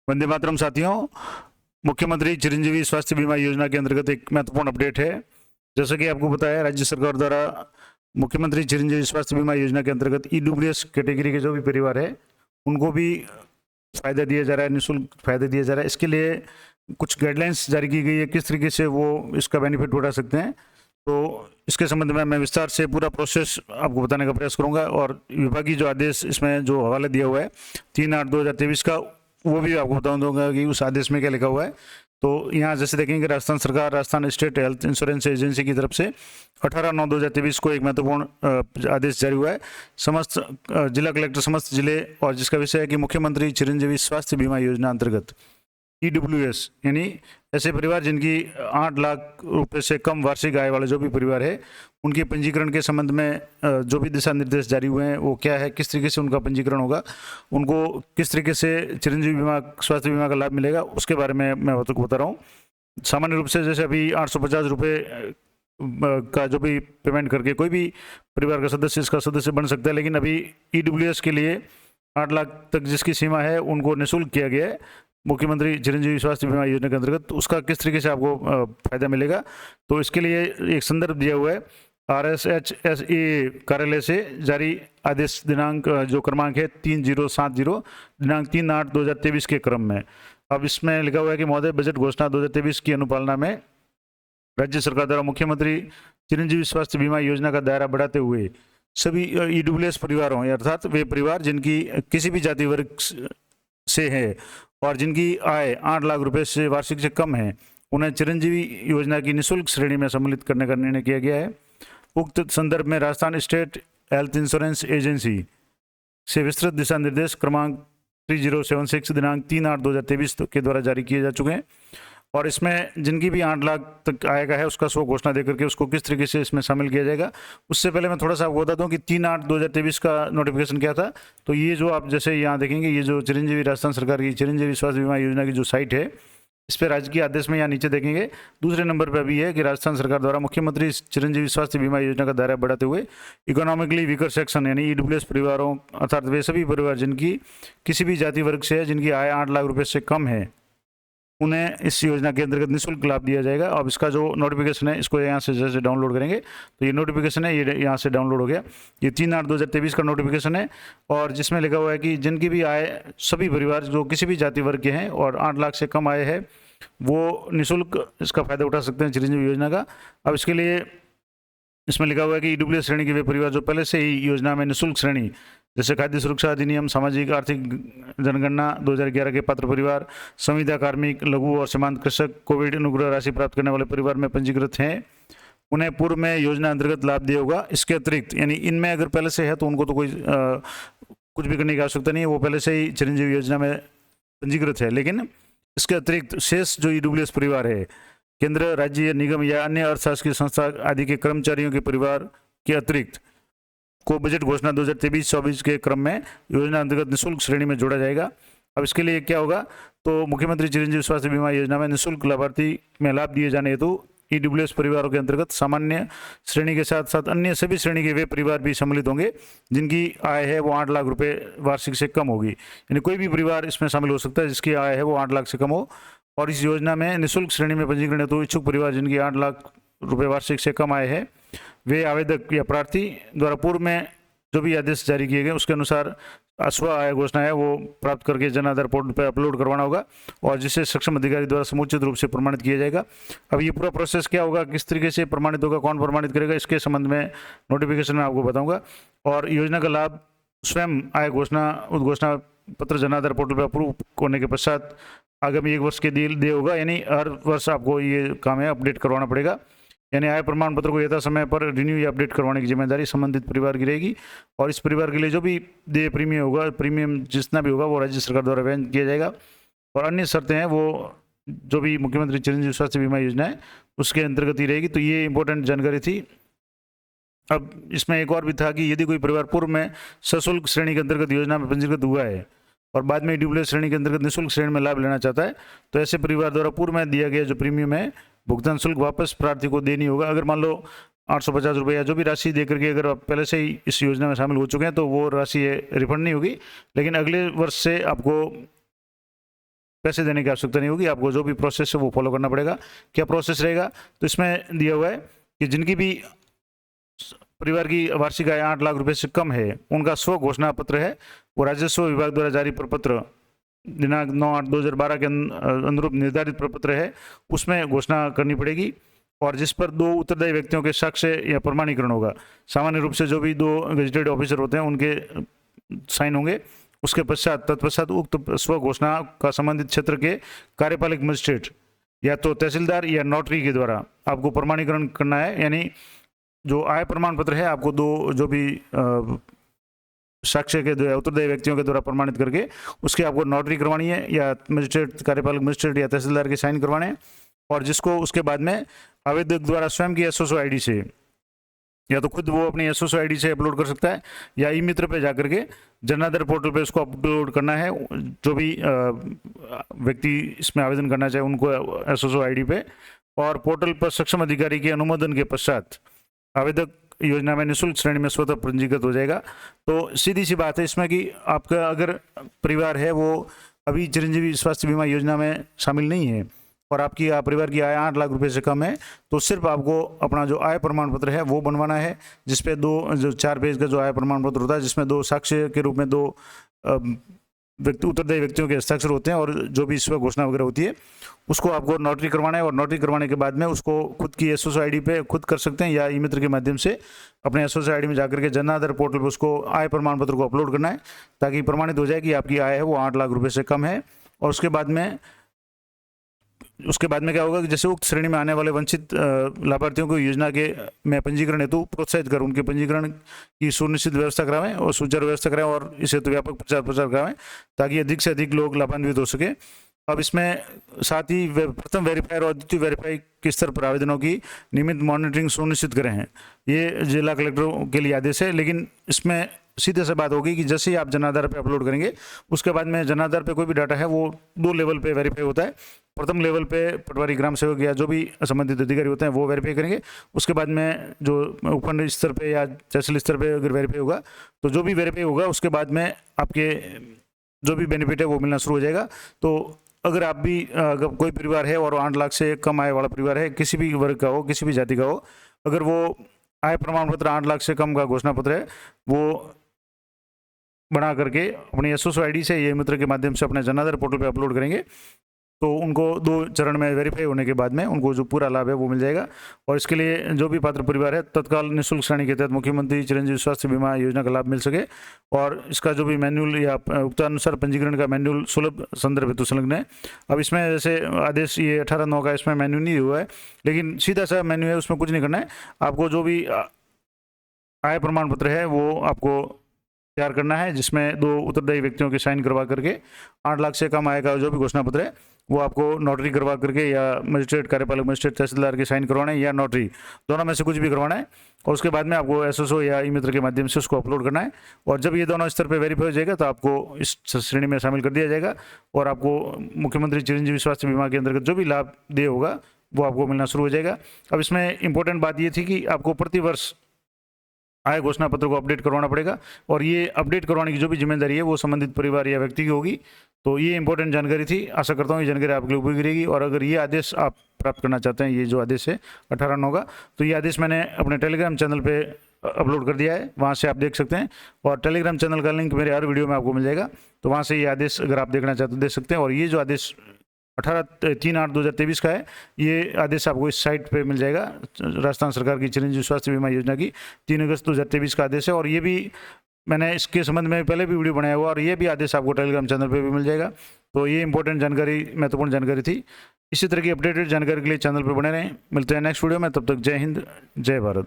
वंदे मातरम साथियों, मुख्यमंत्री चिरंजीवी स्वास्थ्य बीमा योजना के अंतर्गत एक महत्वपूर्ण अपडेट है। जैसा कि आपको पता है, राज्य सरकार द्वारा मुख्यमंत्री चिरंजीवी स्वास्थ्य बीमा योजना के अंतर्गत ईडब्ल्यूएस कैटेगरी के जो भी परिवार है उनको भी फायदा दिया जा रहा है, निःशुल्क फायदा दिया जा रहा है। इसके लिए कुछ गाइडलाइंस जारी की गई है, किस तरीके से वो इसका बेनिफिट उठा सकते हैं। तो इसके संबंध में मैं विस्तार से पूरा प्रोसेस आपको बताने का प्रयास करूंगा और विभागीय जो आदेश इसमें जो हवाला दिया हुआ है 3/8/2023 का, वो भी आपको बता दूंगा कि उस आदेश में क्या लिखा हुआ है। तो यहाँ जैसे देखेंगे, राजस्थान सरकार, Rajasthan state health insurance agency की तरफ से 18/9/2023 को एक महत्वपूर्ण आदेश जारी हुआ है। समस्त जिला कलेक्टर समस्त जिले, और जिसका विषय है कि मुख्यमंत्री चिरंजीवी स्वास्थ्य बीमा योजना अंतर्गत ईडब्ल्यूएस यानी ऐसे परिवार जिनकी 8 लाख रुपए से कम वार्षिक आय वाले जो भी परिवार है, उनके पंजीकरण के संबंध में जो भी दिशा निर्देश जारी हुए हैं वो क्या है, किस तरीके से उनका पंजीकरण होगा, उनको किस तरीके से चिरंजीवी बीमा स्वास्थ्य बीमा का लाभ मिलेगा, उसके बारे में मैं बता रहा हूँ। सामान्य रूप से जैसे अभी 850 रुपये का जो भी पेमेंट करके कोई भी परिवार का सदस्य इसका सदस्य बन सकता है, लेकिन अभी ईडब्ल्यूएस के लिए 8 लाख तक जिसकी सीमा है उनको निःशुल्क किया गया है मुख्यमंत्री चिरंजीवी स्वास्थ्य बीमा योजना के अंतर्गत। उसका किस तरीके से आपको फायदा मिलेगा, तो इसके लिए एक संदर्भ दिया हुआ है RSHSA कार्यालय से जारी आदेश दिनांक जो क्रमांक है 3070 दिनांक 3/8/2023 के क्रम में। अब इसमें लिखा हुआ है कि महोदय, बजट घोषणा 2023 की अनुपालना में राज्य सरकार द्वारा मुख्यमंत्री चिरंजीवी स्वास्थ्य बीमा योजना का दायरा बढ़ाते हुए सभी ईडब्ल्यूएस परिवारों, अर्थात वे परिवार जिनकी किसी भी जाति वर्ग से है और जिनकी आय 8 लाख रुपए से वार्षिक से कम है, उन्हें चिरंजीवी योजना की निःशुल्क श्रेणी में सम्मिलित करने का निर्णय किया गया है। उक्त संदर्भ में Rajasthan state health insurance agency से विस्तृत दिशा निर्देश क्रमांक 3076 दिनांक 3/8/2023 के द्वारा जारी किए जा चुके हैं। और इसमें जिनकी भी 8 लाख तक आएगा है उसका स्व घोषणा देकर के उसको किस तरीके से इसमें शामिल किया जाएगा। उससे पहले मैं थोड़ा सा आपको बता दूं कि 3/8/2023 का नोटिफिकेशन क्या था। तो ये जो आप जैसे यहाँ देखेंगे, ये जो चिरंजीवी राजस्थान सरकार की चिरंजीवी स्वास्थ्य बीमा योजना की जो साइट है, इस पर राज्य के आदेश में यहाँ नीचे देखेंगे दूसरे नंबर पर अभी है कि राजस्थान सरकार द्वारा मुख्यमंत्री चिरंजीवी स्वास्थ्य बीमा योजना का दायरा बढ़ाते हुए इकोनॉमिकली वीकर सेक्शन यानी ईडब्ल्यूएस परिवारों, अर्थात वे सभी परिवार जिनकी किसी भी जाति वर्ग से है, जिनकी आय 8 लाख रुपए से कम है, उन्हें इस योजना के अंतर्गत निःशुल्क लाभ दिया जाएगा। अब इसका जो नोटिफिकेशन है, इसको यहाँ से जैसे डाउनलोड करेंगे तो ये नोटिफिकेशन है, ये यहाँ से डाउनलोड हो गया। ये 3/8/2023 का नोटिफिकेशन है और जिसमें लिखा हुआ है कि जिनकी भी आय, सभी परिवार जो किसी भी जाति वर्ग के हैं और 8 लाख से कम आय है, वो निःशुल्क इसका फायदा उठा सकते हैं चिरंजीवी योजना का। अब इसके लिए इसमें लिखा हुआ है कि ईडब्ल्यूएस श्रेणी के वे परिवार जो पहले से ही योजना में निःशुल्क श्रेणी, जैसे खाद्य सुरक्षा अधिनियम, सामाजिक आर्थिक जनगणना 2011 के पात्र परिवार, संविदा कार्मिक, लघु और सीमांत कृषक, कोविड अनुग्रह राशि प्राप्त करने वाले परिवार में पंजीकृत हैं, उन्हें पूर्व में योजना अंतर्गत लाभ दिया होगा। इसके अतिरिक्त यानी इनमें अगर पहले से है तो उनको तो कोई कुछ भी करने की आवश्यकता नहीं है, वो पहले से ही चिरंजीवी योजना में पंजीकृत है। लेकिन इसके अतिरिक्त शेष जो ईडब्ल्यूएस परिवार है, केंद्र, राज्य, निगम या अन्य अर्थशास्त्रीय संस्था आदि के कर्मचारियों के परिवार के अतिरिक्त को बजट घोषणा 2023-24 के क्रम में योजना अंतर्गत निःशुल्क श्रेणी में जोड़ा जाएगा। अब इसके लिए क्या होगा, तो मुख्यमंत्री चिरंजीवी स्वास्थ्य बीमा योजना में निःशुल्क लाभार्थी में लाभ दिए जाने हेतु ईडब्ल्यूएस परिवारों के अंतर्गत सामान्य श्रेणी के साथ साथ अन्य सभी श्रेणी के वे परिवार भी सम्मिलित होंगे जिनकी आय है वो 8 लाख रुपए वार्षिक से कम होगी। यानी कोई भी परिवार इसमें शामिल हो सकता है जिसकी आय है वो 8 लाख से कम हो। और इस योजना में निःशुल्क श्रेणी में पंजीकरण हेतु इच्छुक परिवार जिनकी 8 लाख रुपए वार्षिक से कम आय है, वे आवेदक या प्रार्थी द्वारा पूर्व में जो भी आदेश जारी किए गए उसके अनुसार स्व आय घोषणा है वो प्राप्त करके जन आधार पोर्टल पर अपलोड करवाना होगा और जिसे सक्षम अधिकारी द्वारा समुचित रूप से प्रमाणित किया जाएगा। अब ये पूरा प्रोसेस क्या होगा, किस तरीके से प्रमाणित होगा, कौन प्रमाणित करेगा, इसके संबंध में नोटिफिकेशन में आपको बताऊंगा। और योजना का लाभ स्वयं आय घोषणा उद्घोषणा पत्र जन आधार पोर्टल पर अप्रूव होने के पश्चात आगामी 1 वर्ष के लिए होगा। यानी हर वर्ष आपको ये काम है अपडेट करवाना पड़ेगा। यानी आय प्रमाण पत्र को यथा समय पर रिन्यू या अपडेट करवाने की जिम्मेदारी संबंधित परिवार की रहेगी। और इस परिवार के लिए जो भी देय प्रीमियम होगा, प्रीमियम जितना भी होगा वो राज्य सरकार द्वारा वहन किया जाएगा। और अन्य शर्तें हैं वो जो भी मुख्यमंत्री चिरंजीवी स्वास्थ्य बीमा योजना है उसके अंतर्गत ही रहेगी। तो ये इंपॉर्टेंट जानकारी थी। अब इसमें एक और भी था कि यदि कोई परिवार पूर्व में सशुल्क श्रेणी के अंतर्गत योजना में पंजीकृत हुआ है और बाद में ईडब्ल्यूएस श्रेणी के अंतर्गत निःशुल्क श्रेणी में लाभ लेना चाहता है, तो ऐसे परिवार द्वारा पूर्व में दिया गया जो प्रीमियम है भुगतान शुल्क वापस प्रार्थी को देनी होगा। अगर मान लो 850 रुपये या जो भी राशि दे करके अगर आप पहले से ही इस योजना में शामिल हो चुके हैं तो वो राशि रिफंड नहीं होगी, लेकिन अगले वर्ष से आपको पैसे देने की आवश्यकता नहीं होगी, आपको जो भी प्रोसेस है वो फॉलो करना पड़ेगा। क्या प्रोसेस रहेगा, तो इसमें दिया हुआ है कि जिनकी भी परिवार की वार्षिक आय 8 लाख रुपए से कम है, उनका स्व घोषणा पत्र है वो राजस्व विभाग द्वारा जारी प्रपत्र दिनांक 9/8/2012 के अनुरूप निर्धारित प्रपत्र है, उसमें घोषणा करनी पड़ेगी, और जिस पर 2 उत्तरदायी व्यक्तियों के साक्ष्य या प्रमाणीकरण होगा। सामान्य रूप से जो भी 2 गजेटेड ऑफिसर होते हैं उनके साइन होंगे। उसके तत्पश्चात उक्त स्व घोषणा का संबंधित क्षेत्र के कार्यपालक मजिस्ट्रेट या तो तहसीलदार या नोटरी के द्वारा आपको प्रमाणीकरण करना है। यानी जो आय प्रमाण पत्र है आपको 2 जो भी साक्ष्य के उत्तरदायी व्यक्तियों के द्वारा प्रमाणित करके उसके आपको नोटरी करवानी है, या मजिस्ट्रेट, कार्यपालक मजिस्ट्रेट या तहसीलदार के साइन करवाने हैं, और जिसको उसके बाद में आवेदक द्वारा स्वयं की एसओसो आईडी से, या तो खुद वो अपनी एसओसो आईडी से अपलोड कर सकता है, या ई मित्र पे जाकर के जनाधार पोर्टल पे उसको अपलोड करना है। जो भी व्यक्ति इसमें आवेदन करना चाहे उनको एसओसो आईडी पे, और पोर्टल पर सक्षम अधिकारी के अनुमोदन के पश्चात आवेदक योजना में निःशुल्क श्रेणी में स्वतः पंजीकृत हो जाएगा। तो सीधी सी बात है इसमें कि आपका अगर परिवार है वो अभी चिरंजीवी स्वास्थ्य बीमा योजना में शामिल नहीं है और आपकी परिवार की आय 8 लाख रुपए से कम है, तो सिर्फ आपको अपना जो आय प्रमाण पत्र है वो बनवाना है, जिसपे 4 पेज का जो आय प्रमाण पत्र होता है, जिसमें 2 साक्ष्य के रूप में 2 उत्तरदायी व्यक्तियों के हस्ताक्षर होते हैं, और जो भी स्व घोषणा वगैरह होती है उसको आपको नोटरी करवाना है। और नोटरी करवाने के बाद में उसको खुद की एसओसो आईडी पे खुद कर सकते हैं, या ई मित्र के माध्यम से अपने एसओसो आईडी में जाकर के जनाधार पोर्टल पर उसको आय प्रमाण पत्र को अपलोड करना है, ताकि प्रमाणित हो जाए कि आपकी आय है वो 8 लाख रुपए से कम है। और उसके बाद में क्या होगा कि जैसे उक्त श्रेणी में आने वाले वंचित लाभार्थियों को योजना के में पंजीकरण हेतु प्रोत्साहित कर उनके पंजीकरण की सुनिश्चित व्यवस्था करावें और सुचारू व्यवस्था कराएं, और इस हेतु व्यापक प्रचार करावें ताकि अधिक से अधिक लोग लाभान्वित हो सके। अब इसमें साथ ही प्रथम वेरीफायर और द्वितीय वेरीफाई के स्तर पर आवेदनों की नियमित मॉनिटरिंग सुनिश्चित करें हैं। ये जिला कलेक्टरों के लिए आदेश है, लेकिन इसमें सीधे से बात होगी कि जैसे ही आप जनाधार पे अपलोड करेंगे उसके बाद में जनाधार पे कोई भी डाटा है वो 2 लेवल पे वेरीफाई होता है। प्रथम लेवल पे पटवारी, ग्राम सेवक या जो भी संबंधित अधिकारी होते हैं वो वेरीफाई करेंगे। उसके बाद में जो उपखंड स्तर पे या तहसील स्तर पे अगर वेरीफाई होगा तो जो भी वेरीफाई होगा उसके बाद में आपके जो भी बेनिफिट है वो मिलना शुरू हो जाएगा। तो अगर आप भी अगर कोई परिवार है और 8 लाख से कम आय वाला परिवार है, किसी भी वर्ग का हो, किसी भी जाति का हो, अगर वो आय प्रमाण पत्र 8 लाख से कम का घोषणा पत्र है वो बना करके अपनी एसओसो आईडी से ये मित्र के माध्यम से अपने जनाधार पोर्टल पे अपलोड करेंगे, तो उनको 2 चरण में वेरीफाई होने के बाद में उनको जो पूरा लाभ है वो मिल जाएगा। और इसके लिए जो भी पात्र परिवार है तत्काल निःशुल्क श्रेणी के तहत मुख्यमंत्री चिरंजीवी स्वास्थ्य बीमा योजना का लाभ मिल सके। और इसका जो भी मैनुअल या उक्तानुसार पंजीकरण का मैनुअल सुलभ संदर्भ हेतु संलग्न है। अब इसमें जैसे आदेश ये 18/9 का इसमें मैन्यू नहीं हुआ है, लेकिन सीधा सा मैन्यू है, उसमें कुछ नहीं करना है। आपको जो भी आय प्रमाण पत्र है वो आपको तैयार करना है, जिसमें 2 उत्तरदायी व्यक्तियों के साइन करवा करके 8 लाख से कम आय का जो भी घोषणा पत्र है वो आपको नोटरी करवा करके या मजिस्ट्रेट, कार्यपालक मजिस्ट्रेट, तहसीलदार के साइन करवाना है, या नोटरी, दोनों में से कुछ भी करवाना है। और उसके बाद में आपको एसएसओ या ई मित्र के माध्यम से उसको अपलोड करना है। और जब ये दोनों स्तर पर वेरीफाई हो जाएगा तो आपको इस श्रेणी में शामिल कर दिया जाएगा, और आपको मुख्यमंत्री चिरंजीवी स्वास्थ्य बीमा के अंतर्गत जो भी लाभ दिया होगा वो आपको मिलना शुरू हो जाएगा। अब इसमें इंपॉर्टेंट बात ये थी कि आपको प्रति वर्ष आय घोषणा पत्र को अपडेट करवाना पड़ेगा, और ये अपडेट करवाने की जो भी जिम्मेदारी है वो संबंधित परिवार या व्यक्ति की होगी। तो ये इंपॉर्टेंट जानकारी थी, आशा करता हूँ ये जानकारी आपके लिए उपयोगी रहेगी। और अगर ये आदेश आप प्राप्त करना चाहते हैं, ये जो आदेश है 18/9 का, तो ये आदेश मैंने अपने टेलीग्राम चैनल पे अपलोड कर दिया है, वहाँ से आप देख सकते हैं। और टेलीग्राम चैनल का लिंक मेरे हर वीडियो में आपको मिल जाएगा, तो वहाँ से ये आदेश अगर आप देखना चाहते हैं देख सकते हैं। और ये जो आदेश 3/8/2023 का है, ये आदेश आपको इस साइट पे मिल जाएगा। राजस्थान सरकार की चिरंजीवी स्वास्थ्य बीमा योजना की 3 अगस्त 2023 का आदेश है। और ये भी मैंने इसके संबंध में पहले भी वीडियो बनाया हुआ, और ये भी आदेश आपको टेलीग्राम चैनल पे भी मिल जाएगा। तो ये इंपॉर्टेंट जानकारी, महत्वपूर्ण जानकारी थी। इसी तरह की अपडेटेड जानकारी के लिए चैनल पर बने रहें। मिलते हैं नेक्स्ट वीडियो में, तब तक जय हिंद, जय भारत।